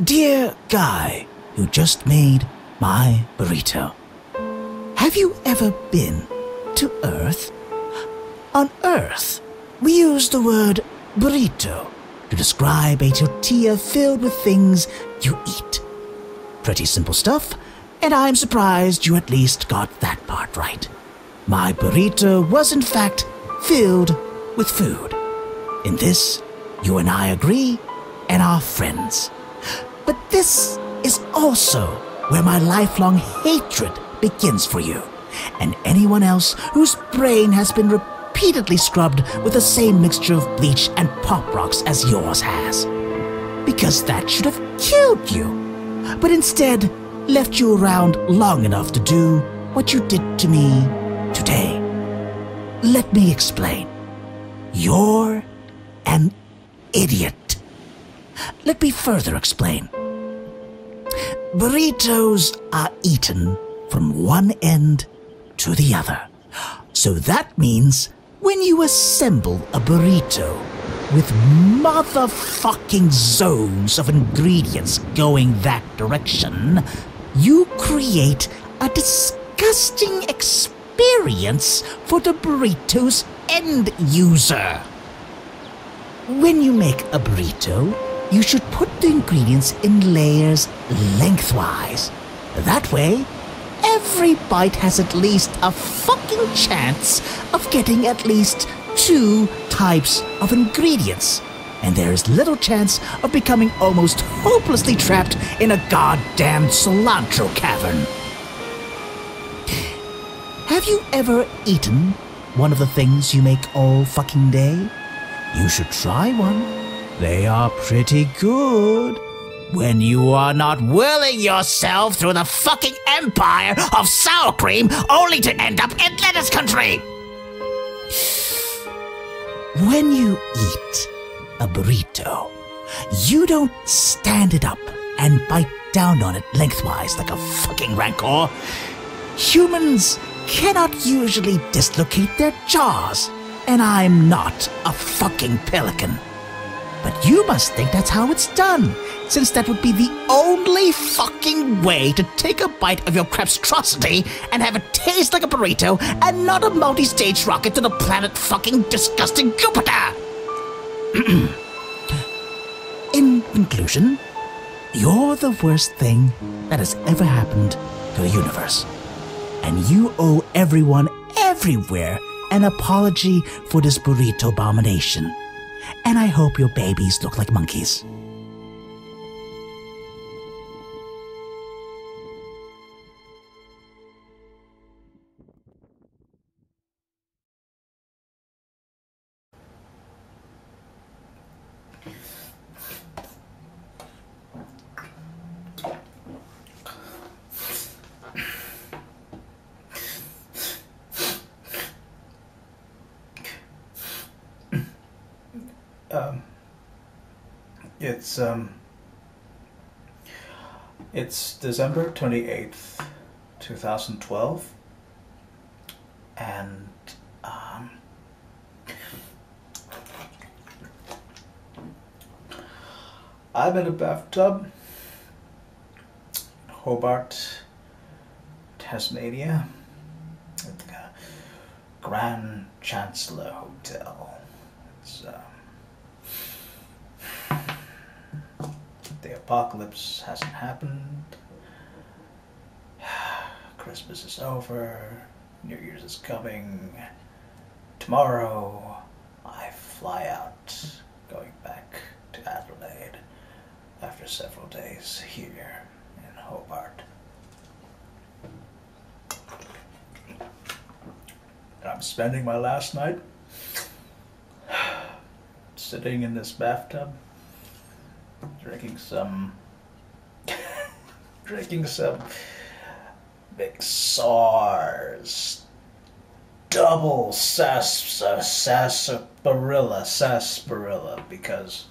Dear guy who just made my burrito, have you ever been to Earth? On Earth, we use the word burrito to describe a tortilla filled with things you eat. Pretty simple stuff, and I'm surprised you at least got that part right. My burrito was in fact filled with food. In this, you and I agree and are friends. But this is also where my lifelong hatred begins for you and anyone else whose brain has been repeatedly scrubbed with the same mixture of bleach and pop rocks as yours has. Because that should have killed you, but instead left you around long enough to do what you did to me today. Let me explain. You're an idiot. Let me further explain. Burritos are eaten from one end to the other. So that means when you assemble a burrito with motherfucking zones of ingredients going that direction, you create a disgusting experience for the burrito's end user. When you make a burrito, you should put the ingredients in layers lengthwise. That way, every bite has at least a fucking chance of getting at least 2 types of ingredients. And there is little chance of becoming almost hopelessly trapped in a goddamn cilantro cavern. Have you ever eaten one of the things you make all fucking day? You should try one. They are pretty good. When you are not whirling yourself through the fucking empire of sour cream only to end up in lettuce country. When you eat a burrito, you don't stand it up and bite down on it lengthwise like a fucking rancor. Humans cannot usually dislocate their jaws, and I'm not a fucking pelican. But you must think that's how it's done, since that would be the only fucking way to take a bite of your crapstrosity and have it taste like a burrito and not a multi-stage rocket to the planet fucking disgusting Jupiter! In conclusion, you're the worst thing that has ever happened to the universe. And you owe everyone everywhere an apology for this burrito abomination. And I hope your babies look like monkeys. It's December 28th, 2012, and I'm in a bathtub in Hobart, Tasmania, at the Grand Chancellor Hotel. It's the apocalypse hasn't happened. Christmas is over. New Year's is coming. Tomorrow, I fly out, going back to Adelaide after several days here in Hobart. And I'm spending my last night sitting in this bathtub, drinking some big SARS double sarsaparilla because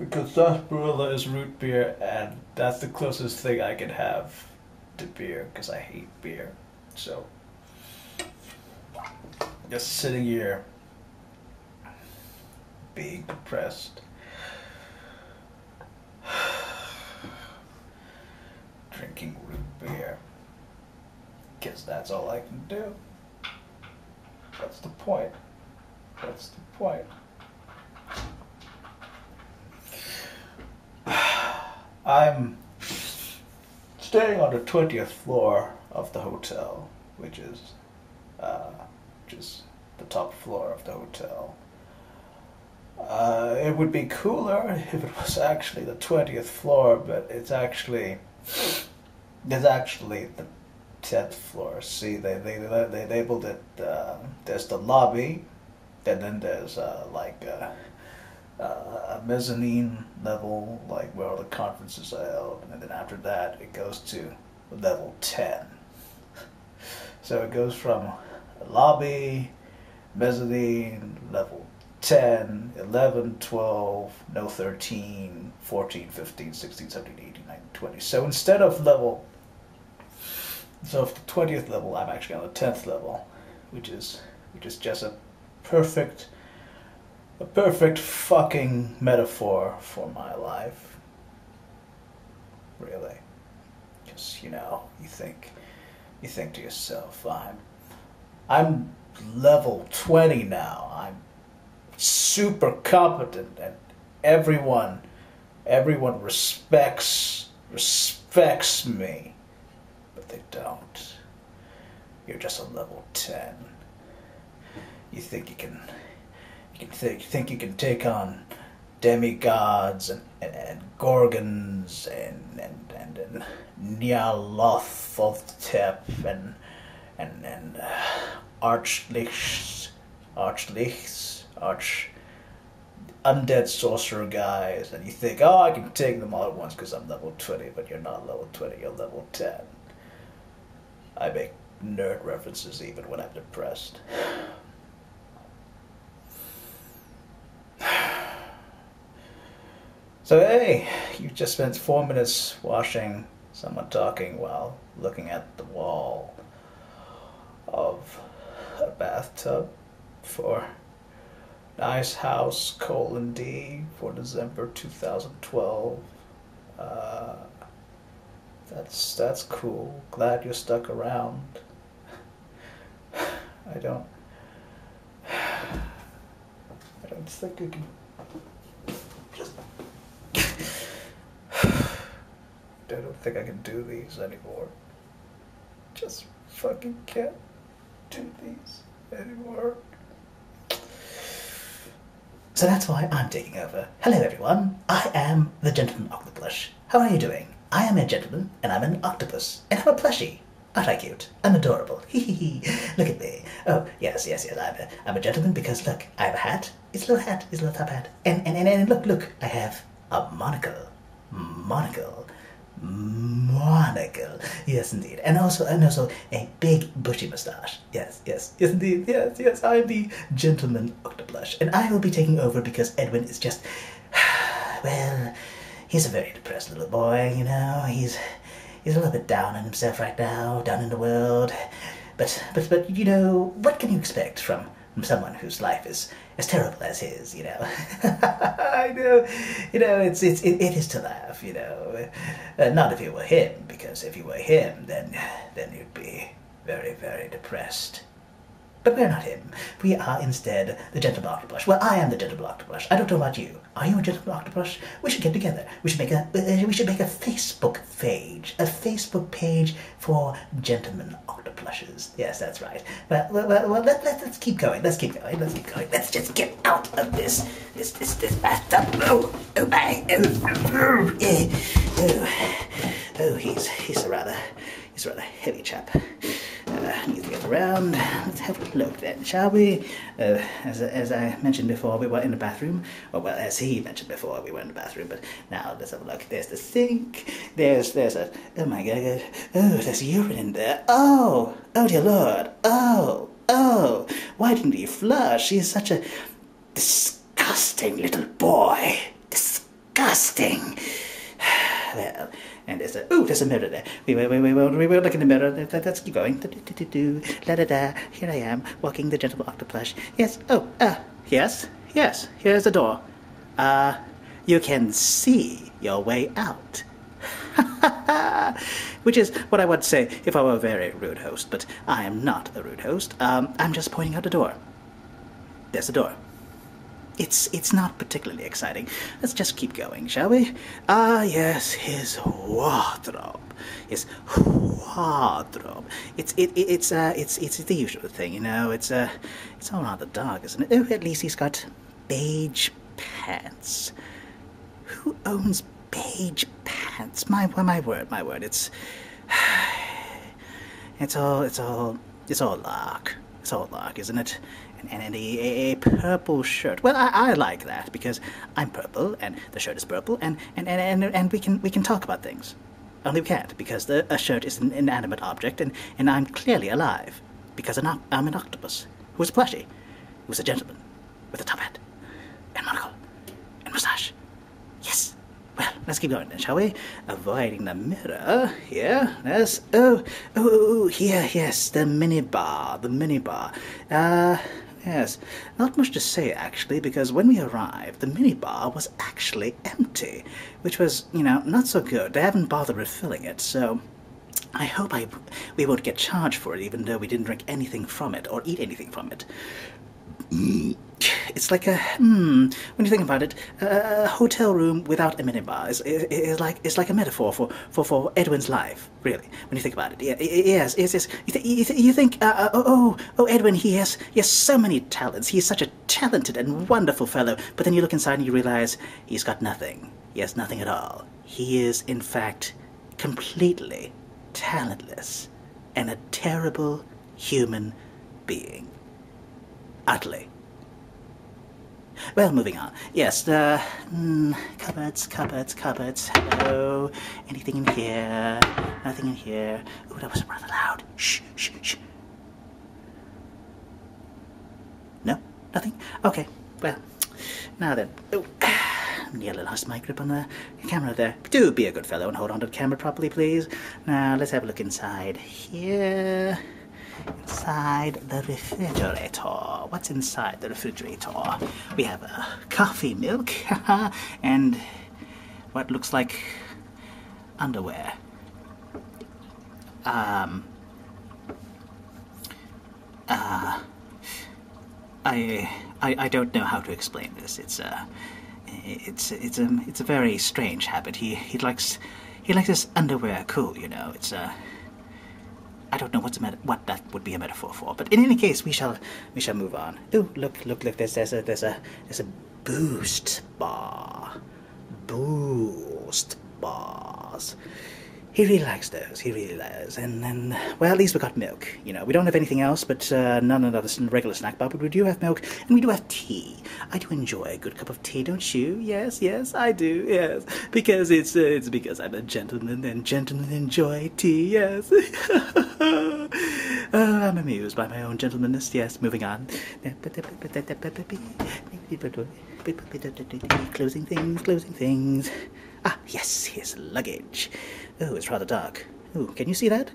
sarsaparilla is root beer, and that's the closest thing I can have to beer because I hate beer. So just sitting here being depressed. that's all I can do. That's the point. That's the point. I'm staying on the 20th floor of the hotel, which is the top floor of the hotel. It would be cooler if it was actually the 20th floor, but it's actually the 10th floor. See, they labeled it. There's the lobby, and then there's like a mezzanine level, like where all the conferences are held, and then after that it goes to level 10. So it goes from lobby, mezzanine, level 10, 11, 12, no 13, 14, 15, 16, 17, 18, 19, 20. So instead of so for the 20th level, I'm actually on the 10th level, which is just a perfect fucking metaphor for my life. Really. Because, you think to yourself, I'm level 20 now. I'm super competent, and everyone respects me, but they don't. You're just a level 10. You think you can take on demigods and gorgons and Nyarlathotep and undead sorcerer guys, and you think, oh, I can take them all at once because I'm level 20, but you're not level 20, you're level 10. I make nerd references even when I'm depressed. So hey, you just spent 4 minutes watching someone talking while looking at the wall of a bathtub for Nice House, D for December 2012. That's cool. Glad you stuck around. I don't think you can just I don't think I can do these anymore. Just fucking can't do these anymore. So that's why I'm taking over. Hello everyone, I am the Gentleman Octoplush. How are you doing? I am a gentleman, and I'm an octopus, and I'm a plushie. Aren't I cute? I'm adorable. Hee. Look at me. Oh, yes. I'm a gentleman because, look, I have a hat. It's a little hat. It's a little top hat. And look, I have a monocle. Monocle. Yes, indeed. And also a big bushy mustache. Yes, indeed. Yes, I'm the Gentleman Octoplush. And I will be taking over because Edwin is just, well, he's a very depressed little boy, He's a little bit down on himself right now, down in the world. But what can you expect from someone whose life is as terrible as his, I know, it is to laugh, Not if you were him, because if you were him, then you'd be very, very depressed. But we're not him. We are instead the Gentleman Octoplush. Well, I am the Gentleman Octoplush. I don't know about you. Are you a Gentleman Octoplush? We should get together. We should make a Facebook page. A Facebook page for Gentleman Octoplushes. Yes, that's right. Well, let's keep going. Let's just get out of this bathtub. Oh my. Oh, he's a rather heavy chap. Need to get around. Let's have a look then, shall we? As I mentioned before, we were in the bathroom. Well, as he mentioned before, we were in the bathroom. But now let's have a look. There's the sink. There's a. Oh my God. Oh, there's urine in there. Oh dear Lord. Oh. Why didn't he flush? He's such a disgusting little boy. Disgusting. Well. And there's a mirror there. We will look in the mirror. Let's keep going. La-da-da. Here I am, walking the Gentleman Octoplush. Yes. Yes. Here's the door. You can see your way out. which is what I would say if I were a very rude host, but I am not a rude host. I'm just pointing out the door. There's the door. It's not particularly exciting. Let's just keep going, shall we? Ah, yes, his wardrobe. His wardrobe. It's the usual thing, you know. It's all rather dark, isn't it? Oh, at least he's got beige pants. Who owns beige pants? My word. It's all lark. It's all lark, isn't it? And a purple shirt. Well, I like that because I'm purple and the shirt is purple, and we can talk about things. Only we can't because a shirt is an inanimate object, and I'm clearly alive because I'm an octopus who's plushy, who's a gentleman with a top hat and monocle and mustache. Yes. Well, let's keep going then, shall we? Avoiding the mirror. Here, yes. Oh, here, yes, the minibar. Yes, not much to say, actually, because when we arrived, the minibar was actually empty, which was, not so good. They haven't bothered refilling it, so I hope we won't get charged for it, even though we didn't drink anything from it or eat anything from it. It's like when you think about it, a hotel room without a minibar is like a metaphor for Edwin's life, really, when you think about it. Yes. You think, Edwin, he has so many talents. He's such a talented and wonderful fellow, but then you look inside and you realize he's got nothing. He has nothing at all. He is, in fact, completely talentless and a terrible human being. Utterly. Well, moving on. Yes, cupboards. Hello. Anything in here? Nothing in here. Oh, that was rather loud. Shh. No? Nothing? Okay. Well, now then. Oh, nearly lost my grip on the camera there. Do be a good fellow and hold on to the camera properly, please. Now, let's have a look inside here. Inside the refrigerator. What's inside the refrigerator? We have coffee milk and what looks like underwear. I don't know how to explain this. It's a very strange habit. He likes his underwear cool, It's I don't know what that would be a metaphor for, but in any case, we shall move on. Oh, look! There's a boost bar. Boost bars. He really likes those. He really does. And then, well, at least we got milk. We don't have anything else, but none of the regular snack bar. But we do have milk, and we do have tea. I do enjoy a good cup of tea, don't you? Yes, I do. Yes, because it's because I'm a gentleman, and gentlemen enjoy tea. Yes. I'm amused by my own gentlemanness. Yes. Moving on. Closing things. Ah, yes, his luggage. Oh, it's rather dark. Oh, can you see that?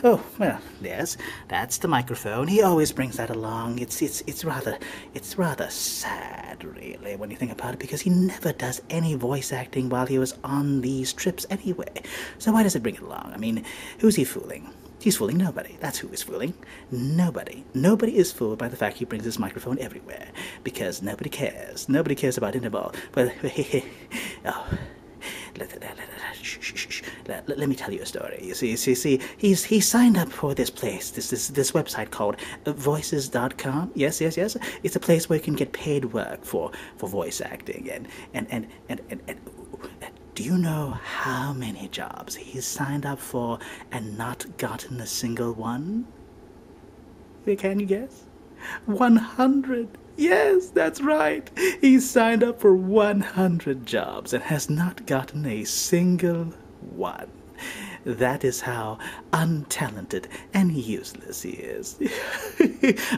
Oh, well, yes, that's the microphone. He always brings that along. It's rather sad, really, when you think about it, because he never does any voice acting while he was on these trips anyway. So why does he bring it along? I mean, who's he fooling? He's fooling nobody. That's who he's fooling. Nobody. Nobody is fooled by the fact he brings his microphone everywhere. Because nobody cares. Nobody cares about him at all. But, let me tell you a story. You see, he's signed up for this place, this website called voices.com. Yes. It's a place where you can get paid work for voice acting. And do you know how many jobs he's signed up for and not gotten a single one? Can you guess? 100. Yes, that's right. He's signed up for 100 jobs and has not gotten a single one. That is how untalented and useless he is.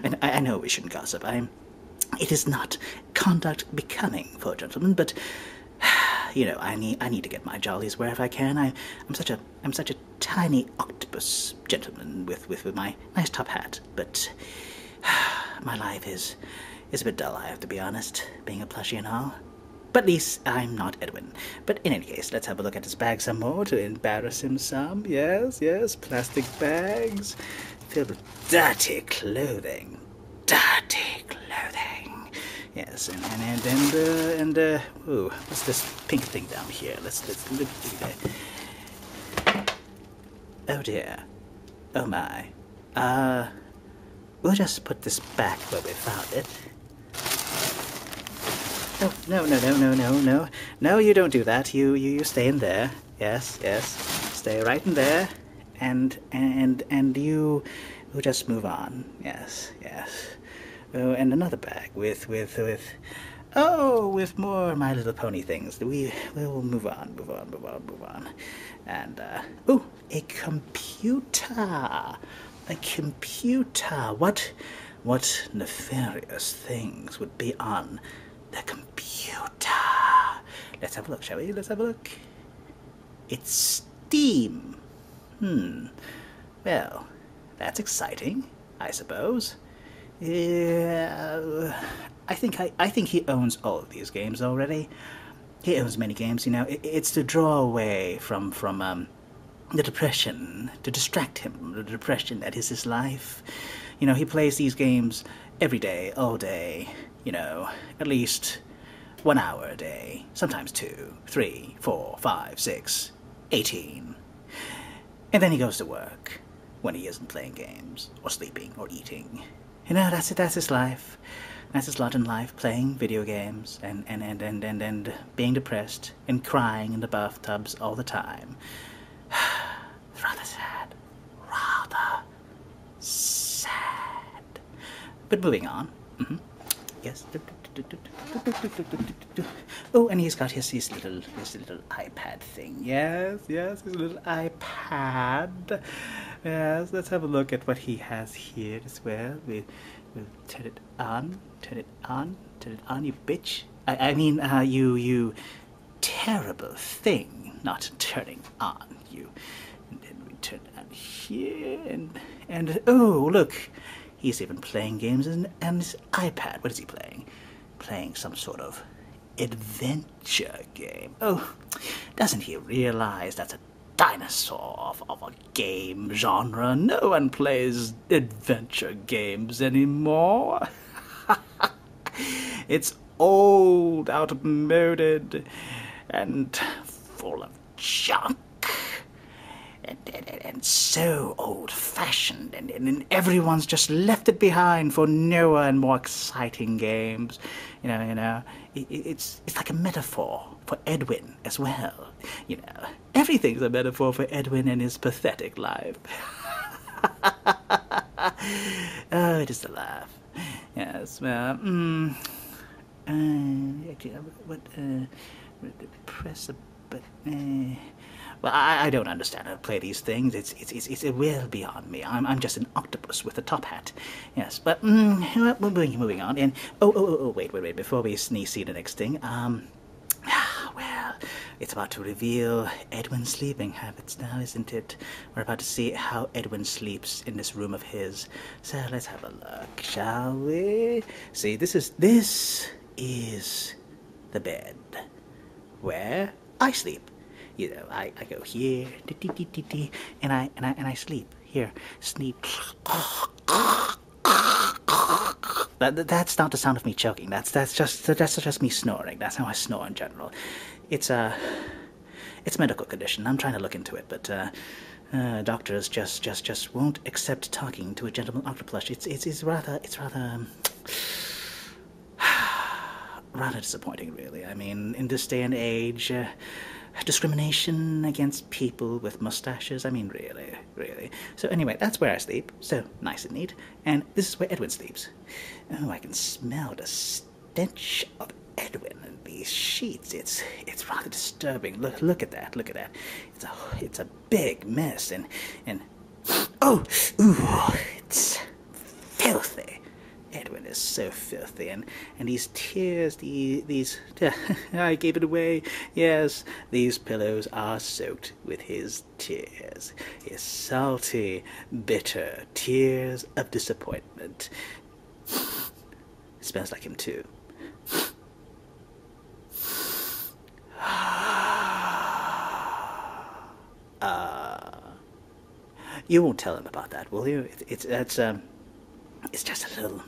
And I know we shouldn't gossip. It is not conduct becoming for a gentleman, but I need to get my jollies wherever I can. I'm such a tiny octopus gentleman with my nice top hat, but my life is a bit dull, I have to be honest, being a plushie and all. But at least I'm not Edwin. But in any case, let's have a look at his bag some more to embarrass him some. Yes, yes, plastic bags filled with dirty clothing. Dirty clothing. Yes, ooh, what's this pink thing down here? Let's look at it. Oh dear. Oh my. We'll just put this back where we found it. Oh, no. No, you don't do that. You stay in there. Yes. Stay right in there. And you will just move on. Yes. Oh, and another bag with more My Little Pony things. We will move on. And oh, a computer. What nefarious things would be on the computer? Let's have a look, shall we? Let's have a look. It's Steam. Well, that's exciting, I suppose. Yeah, I think he owns all of these games already. He owns many games, you know. It's to draw away from the depression, to distract him from the depression that is his life. You know, he plays these games every day, all day, you know, at least 1 hour a day, sometimes 2, 3, 4, 5, 6, 18. And then he goes to work when he isn't playing games, or sleeping, or eating. You know, that's his life. That's his lot in life, playing video games, and being depressed, and crying in the bathtubs all the time. It's rather sad. Rather sad. But moving on. Yes. Oh, and he's got his little iPad thing. Yes, his little iPad. Yes, let's have a look at what he has here as well. We'll turn it on, you bitch. I mean, you terrible thing, not turning on, you. And then we turn it on here, and oh, look, he's even playing games on his iPad. What is he playing? Playing some sort of adventure game. Oh, doesn't he realize that's a dinosaur of a game genre? No one plays adventure games anymore. It's old, outmoded, and full of junk. And so old-fashioned, and everyone's just left it behind for newer and more exciting games. You know, it's like a metaphor for Edwin as well. You know, everything's a metaphor for Edwin and his pathetic life. Oh, it is a laugh. Yes, well, press a button. Well, I don't understand how to play these things. It's well beyond me. I'm just an octopus with a top hat. Yes, but well, moving on. And wait. Before we see the next thing, well, it's about to reveal Edwin's sleeping habits now, isn't it? We're about to see how Edwin sleeps in this room of his. So let's have a look, shall we? See, this is the bed where I sleep. You know, I go here, and I sleep here, sleep. That's not the sound of me choking. That's just me snoring. That's how I snore in general. It's a medical condition. I'm trying to look into it, but doctors just won't accept talking to a gentleman octopus. It's rather rather disappointing, really. I mean, in this day and age, discrimination against people with mustaches. I mean, really. So anyway, that's where I sleep. So nice and neat. And this is where Edwin sleeps. Oh, I can smell the stench of Edwin in these sheets. It's rather disturbing. Look at that. It's a big mess. And it's filthy. Edwin is so filthy, and these tears, these I gave it away. Yes, these pillows are soaked with his tears, his salty, bitter tears of disappointment. It smells like him too. You won't tell him about that, will you? It's just a little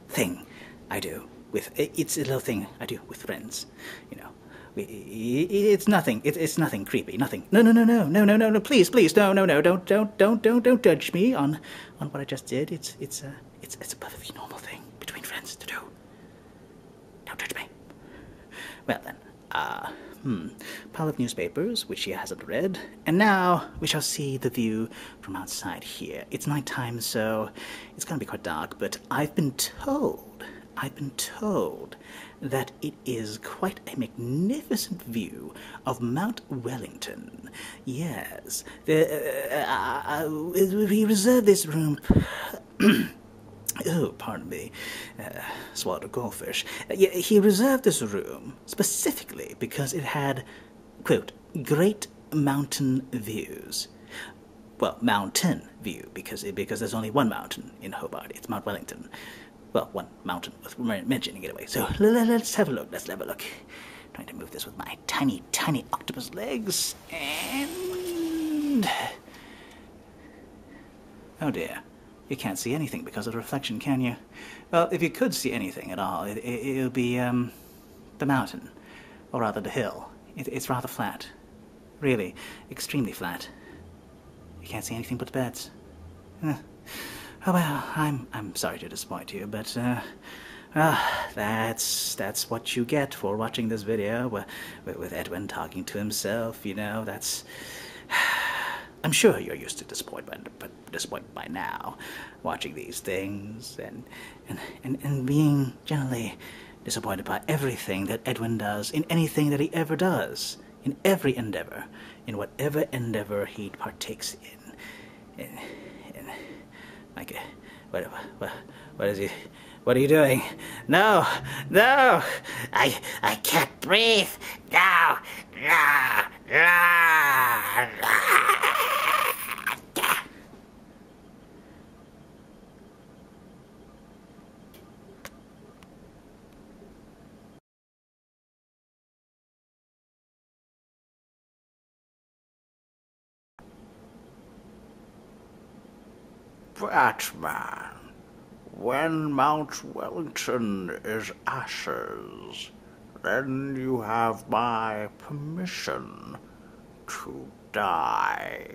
thing I do it's a little thing I do with friends, you know. It's nothing. It's nothing creepy. Nothing. No. Please, no. Don't judge me on what I just did. It's a perfectly normal thing between friends to do. Don't judge me. Well then, pile of newspapers which he hasn't read, and now we shall see the view from outside here. It's nighttime, so it's gonna be quite dark. But I've been told that it is quite a magnificent view of Mount Wellington. Yes, we reserved this room. Oh, pardon me, swallowed a goldfish. He reserved this room specifically because it had, quote, great mountain views. Well, mountain view, because there's only one mountain in Hobart. It's Mount Wellington. Well, one mountain worth mentioning it anyway. So let's have a look. Trying to move this with my tiny octopus legs. And... oh dear. You can't see anything because of the reflection, can you? Well, if you could see anything at all, it would be, the mountain. Or rather, the hill. It's rather flat. Really, extremely flat. You can't see anything but the beds. Oh well, I'm sorry to disappoint you, but that's what you get for watching this video with Edwin talking to himself. You know, that's. I'm sure you're used to disappointment by now, watching these things and being generally disappointed by everything that Edwin does in anything that he ever does, in every endeavor, in whatever endeavor he partakes in. Like, what is he? What are you doing? No, I can't breathe. No. Batman, when Mount Wellington is ashes, then you have my permission to die.